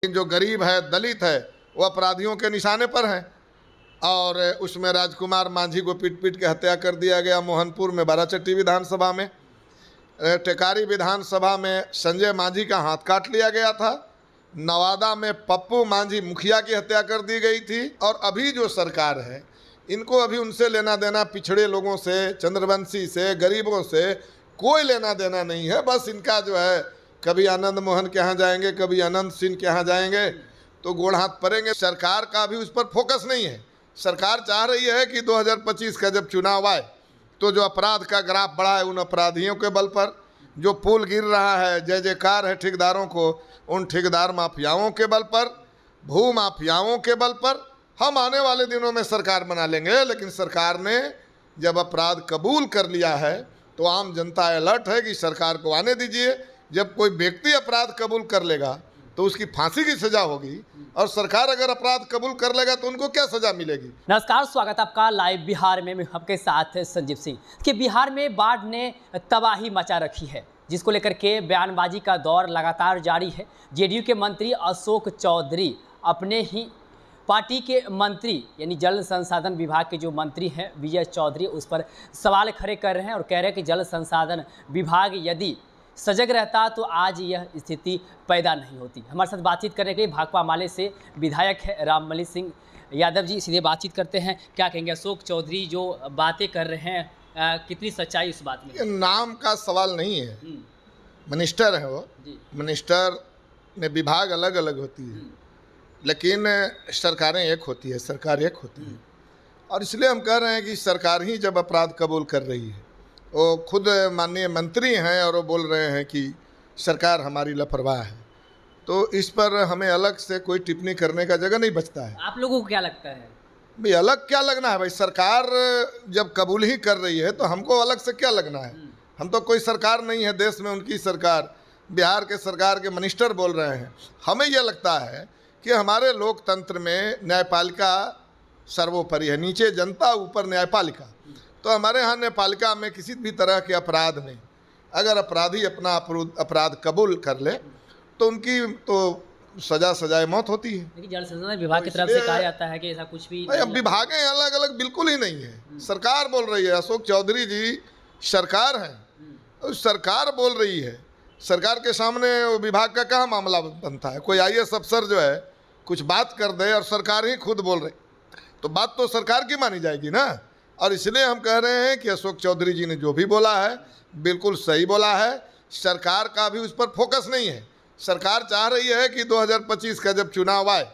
जो गरीब है, दलित है, वो अपराधियों के निशाने पर हैं। और उसमें राजकुमार मांझी को पीट पीट के हत्या कर दिया गया। मोहनपुर में बाराचट्टी विधानसभा में, टेकारी विधानसभा में संजय मांझी का हाथ काट लिया गया था। नवादा में पप्पू मांझी मुखिया की हत्या कर दी गई थी। और अभी जो सरकार है, इनको अभी उनसे लेना देना पिछड़े लोगों से, चंद्रवंशी से, गरीबों से कोई लेना देना नहीं है। बस इनका जो है, कभी आनंद मोहन के यहाँ जाएंगे, कभी अनंत सिंह के यहाँ जाएंगे तो गोड़ हाथ पड़ेंगे। सरकार का भी उस पर फोकस नहीं है। सरकार चाह रही है कि 2025 का जब चुनाव आए तो जो अपराध का ग्राफ बढ़ा है, उन अपराधियों के बल पर, जो पुल गिर रहा है, जय जयकार है ठेकेदारों को, उन ठेकेदार माफियाओं के बल पर, भू माफियाओं के बल पर हम आने वाले दिनों में सरकार बना लेंगे। लेकिन सरकार ने जब अपराध कबूल कर लिया है तो आम जनता अलर्ट है कि सरकार को आने दीजिए। जब कोई व्यक्ति अपराध कबूल कर लेगा तो उसकी फांसी की सजा होगी, और सरकार अगर अपराध कबूल कर लेगा तो उनको क्या सजा मिलेगी। नमस्कार, स्वागत है आपका लाइव बिहार में। मैं आपके साथ संजीव सिंह। कि बिहार में बाढ़ ने तबाही मचा रखी है, जिसको लेकर के बयानबाजी का दौर लगातार जारी है। जेडीयू के मंत्री अशोक चौधरी अपने ही पार्टी के मंत्री यानी जल संसाधन विभाग के जो मंत्री हैं विजय चौधरी, उस पर सवाल खड़े कर रहे हैं और कह रहे हैं कि जल संसाधन विभाग यदि सजग रहता तो आज यह स्थिति पैदा नहीं होती। हमारे साथ बातचीत करने के लिए भाकपा माले से विधायक है रामबली सिंह यादव जी, सीधे बातचीत करते हैं। क्या कहेंगे, अशोक चौधरी जो बातें कर रहे हैं, कितनी सच्चाई उस बात में? ये नाम का सवाल नहीं है। मिनिस्टर है वो, मिनिस्टर में विभाग अलग अलग होती है, लेकिन सरकारें एक होती है, सरकार एक होती है। और इसलिए हम कह रहे हैं कि सरकार ही जब अपराध कबूल कर रही है, वो खुद माननीय मंत्री हैं और वो बोल रहे हैं कि सरकार हमारी लापरवाह है, तो इस पर हमें अलग से कोई टिप्पणी करने का जगह नहीं बचता है। आप लोगों को क्या लगता है? भाई अलग क्या लगना है? भाई सरकार जब कबूल ही कर रही है तो हमको अलग से क्या लगना है? हम तो कोई सरकार नहीं है देश में, उनकी सरकार, बिहार के सरकार के मिनिस्टर बोल रहे हैं। हमें यह लगता है कि हमारे लोकतंत्र में न्यायपालिका सर्वोपरि है, नीचे जनता, ऊपर न्यायपालिका। तो हमारे यहाँ न्यायपालिका में किसी भी तरह के अपराध में अगर अपराधी अपना अपराध कबूल कर ले तो उनकी तो सजाए मौत होती है। लेकिन जल संसाधन विभाग की तरफ से कहा जाता है कि ऐसा कुछ भी अब विभागें अलग अलग बिल्कुल ही नहीं है। सरकार बोल रही है, अशोक चौधरी जी सरकार है, सरकार बोल रही है। सरकार के सामने विभाग का क्या मामला बनता है? कोई IAS अफसर जो है कुछ बात कर दे और सरकार ही खुद बोल रही, तो बात तो सरकार की मानी जाएगी ना। और इसलिए हम कह रहे हैं कि अशोक चौधरी जी ने जो भी बोला है बिल्कुल सही बोला है। सरकार का भी उस पर फोकस नहीं है। सरकार चाह रही है कि 2025 का जब चुनाव आए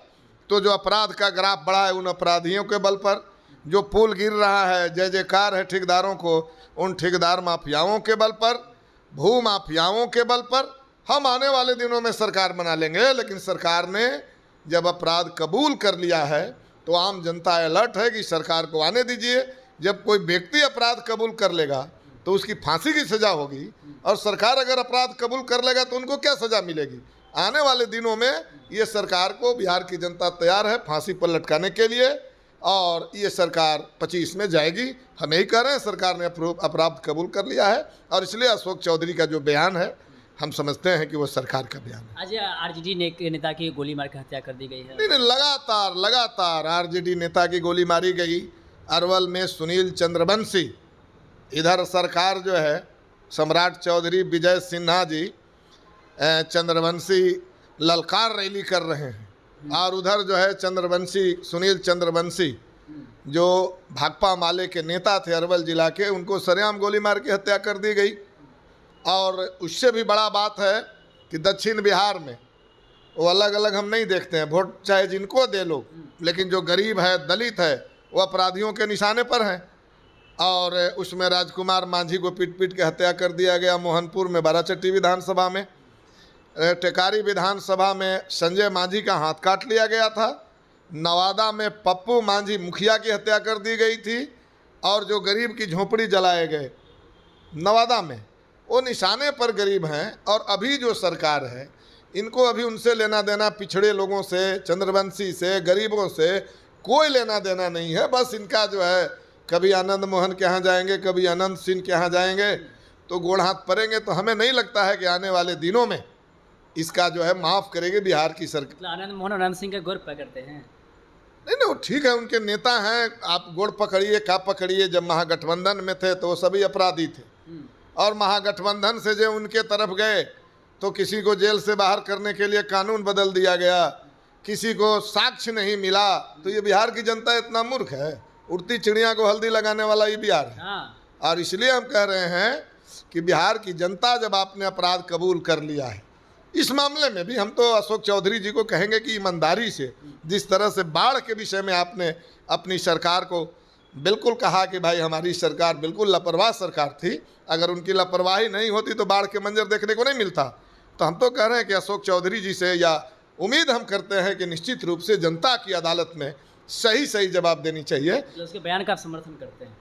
तो जो अपराध का ग्राफ बढ़ा है, उन अपराधियों के बल पर, जो पुल गिर रहा है, जय जयकार है ठेकेदारों को, उन ठेकेदार माफियाओं के बल पर, भू माफियाओं के बल पर हम आने वाले दिनों में सरकार बना लेंगे। लेकिन सरकार ने जब अपराध कबूल कर लिया है तो आम जनता अलर्ट है कि सरकार को आने दीजिए। जब कोई व्यक्ति अपराध कबूल कर लेगा तो उसकी फांसी की सजा होगी, और सरकार अगर अपराध कबूल कर लेगा तो उनको क्या सजा मिलेगी। आने वाले दिनों में ये सरकार को बिहार की जनता तैयार है फांसी पर लटकाने के लिए, और ये सरकार 25 में जाएगी। हम यही कह रहे हैं, सरकार ने अपराध कबूल कर लिया है, और इसलिए अशोक चौधरी का जो बयान है हम समझते हैं कि वो सरकार का बयान है। आज आरजेडी नेता की गोली मार के हत्या कर दी गई है। नहीं, लगातार आरजेडी नेता की गोली मारी गई। अरवल में सुनील चंद्रवंशी, इधर सरकार जो है सम्राट चौधरी विजय सिन्हा जी चंद्रवंशी ललकार रैली कर रहे हैं, और उधर जो है चंद्रवंशी, सुनील चंद्रवंशी जो भाकपा माले के नेता थे अरवल जिला के, उनको सरेआम गोली मार के हत्या कर दी गई। और उससे भी बड़ा बात है कि दक्षिण बिहार में वो अलग अलग हम नहीं देखते हैं, वोट चाहे जिनको दे लो, लेकिन जो गरीब है, दलित है, वो अपराधियों के निशाने पर हैं। और उसमें राजकुमार मांझी को पीट पीट के हत्या कर दिया गया। मोहनपुर में बाराचट्टी विधानसभा में, टेकारी विधानसभा में संजय मांझी का हाथ काट लिया गया था। नवादा में पप्पू मांझी मुखिया की हत्या कर दी गई थी। और जो गरीब की झोपड़ी जलाए गए नवादा में, वो निशाने पर गरीब हैं। और अभी जो सरकार है, इनको अभी उनसे लेना देना पिछड़े लोगों से, चंद्रवंशी से, गरीबों से कोई लेना देना नहीं है। बस इनका जो है, कभी आनंद मोहन के यहाँ जाएंगे, कभी अनंत सिंह के यहाँ जाएंगे तो गोड़ हाथ पड़ेंगे। तो हमें नहीं लगता है कि आने वाले दिनों में इसका जो है माफ़ करेगी बिहार की सरकार। मतलब आनंद मोहन और आनंद सिंह का गौर पकड़ते हैं। नहीं नहीं, वो ठीक है, उनके नेता हैं, आप गोड़ पकड़िए का पकड़िए। जब महागठबंधन में थे तो वो सभी अपराधी थे, और महागठबंधन से जो उनके तरफ गए तो किसी को जेल से बाहर करने के लिए कानून बदल दिया गया, किसी को साक्ष्य नहीं मिला। तो ये बिहार की जनता इतना मूर्ख है? उड़ती चिड़िया को हल्दी लगाने वाला ये बिहार है। और इसलिए हम कह रहे हैं कि बिहार की जनता जब आपने अपराध कबूल कर लिया है, इस मामले में भी हम तो अशोक चौधरी जी को कहेंगे कि ईमानदारी से, जिस तरह से बाढ़ के विषय में आपने अपनी सरकार को बिल्कुल कहा कि भाई हमारी सरकार बिल्कुल लापरवाह सरकार थी, अगर उनकी लापरवाही नहीं होती तो बाढ़ के मंजर देखने को नहीं मिलता। तो हम तो कह रहे हैं कि अशोक चौधरी जी से, या उम्मीद हम करते हैं कि निश्चित रूप से जनता की अदालत में सही सही जवाब देनी चाहिए। उसके बयान का आप समर्थन करते हैं?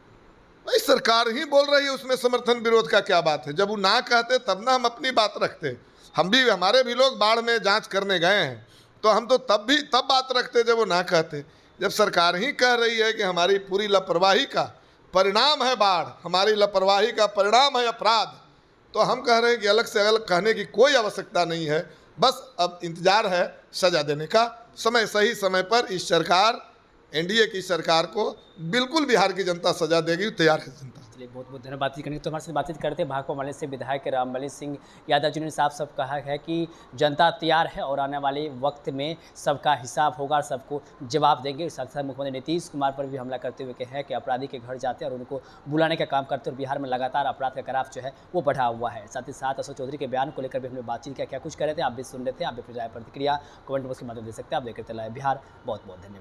भाई सरकार ही बोल रही है, उसमें समर्थन विरोध का क्या बात है? जब वो ना कहते तब ना हम अपनी बात रखते। हम भी, हमारे भी लोग बाढ़ में जांच करने गए हैं, तो हम तो तब बात रखते जब वो ना कहते। जब सरकार ही कह रही है कि हमारी पूरी लापरवाही का परिणाम है बाढ़, हमारी लापरवाही का परिणाम है अपराध, तो हम कह रहे हैं कि अलग से अलग कहने की कोई आवश्यकता नहीं है। बस अब इंतजार है सजा देने का। सही समय पर इस सरकार, एनडीए की सरकार को बिल्कुल बिहार की जनता सजा देगी, तैयार है जनता। चलिए, बहुत बहुत धन्यवाद बातचीत करने। तो हमारे साथ बातचीत करते हैं भाकपा माले से विधायक रामबली सिंह यादव जी ने साफ कहा है कि जनता तैयार है और आने वाले वक्त में सबका हिसाब होगा और सबको जवाब देंगे। साथ साथ मुख्यमंत्री नीतीश कुमार पर भी हमला करते हुए कहा है कि अपराधी के घर जाते हैं और उनको बुलाने का काम करते हैं, और बिहार में लगातार अपराध का ग्राफ जो है वो बढ़ा हुआ है। साथ ही साथ अशोक चौधरी के बयान को लेकर भी हमने बातचीत किया, क्या कुछ कर रहे थे आप भी सुन रहे थे। आप भी अपनी राय प्रतिक्रिया कमेंट बॉक्स के माध्यम दे सकते हैं। आप देख रहे थे लाइव बिहार। बहुत बहुत धन्यवाद।